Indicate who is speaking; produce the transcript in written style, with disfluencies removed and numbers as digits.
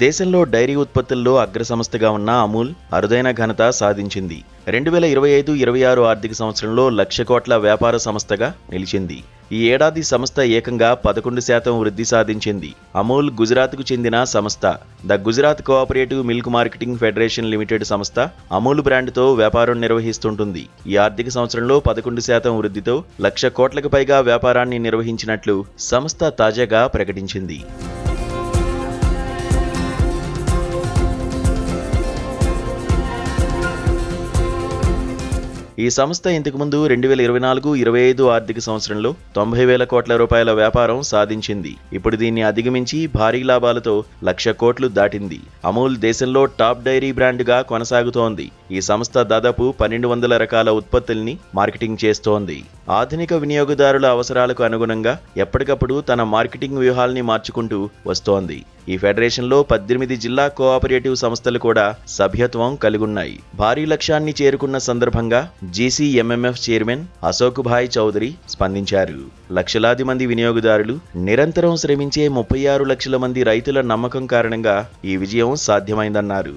Speaker 1: దేశంలో డైరీ ఉత్పత్తుల్లో అగ్రసంస్థగా ఉన్న అమూల్ అరుదైన ఘనత సాధించింది. 2025-26 ఆర్థిక సంవత్సరంలో 1,00,000 కోట్ల వ్యాపార సంస్థగా నిలిచింది. ఈ ఏడాది సంస్థ ఏకంగా 11% వృద్ధి సాధించింది. అమూల్ గుజరాత్కు చెందిన సంస్థ. The Gujarat cooperative milk marketing federation limited సంస్థ అమూల్ బ్రాండ్తో వ్యాపారం నిర్వహిస్తుంటుంది. ఈ ఆర్థిక సంవత్సరంలో 11% వృద్ధితో 1,00,000 కోట్లకు పైగా వ్యాపారాన్ని నిర్వహించినట్లు సంస్థ తాజాగా ప్రకటించింది. ఈ సంస్థ ఇంతకుముందు 2024-25 ఆర్థిక సంవత్సరంలో 90,000 కోట్ల రూపాయల వ్యాపారం సాధించింది. ఇప్పుడు దీన్ని అధిగమించి భారీ లాభాలతో 1,00,000 కోట్లు దాటింది. అమూల్ దేశంలో టాప్ డైరీ బ్రాండ్గా కొనసాగుతోంది. ఈ సంస్థ దాదాపు 1,200 రకాల ఉత్పత్తుల్ని మార్కెటింగ్ చేస్తోంది. ఆధునిక వినియోగదారుల అవసరాలకు అనుగుణంగా ఎప్పటికప్పుడు తన మార్కెటింగ్ వ్యూహాల్ని మార్చుకుంటూ వస్తోంది. ఈ ఫెడరేషన్లో 18 జిల్లా కోఆపరేటివ్ సంస్థలు కూడా సభ్యత్వం కలిగున్నాయి. భారీ లక్ష్యాన్ని చేరుకున్న సందర్భంగా జీసీఎంఎంఎఫ్ చైర్మన్ అశోక్ భాయ్ చౌదరి స్పందించారు. లక్షలాది మంది వినియోగదారులు, నిరంతరం శ్రమించే 36 లక్షల మంది రైతుల నమ్మకం కారణంగా ఈ విజయం సాధ్యమైందన్నారు.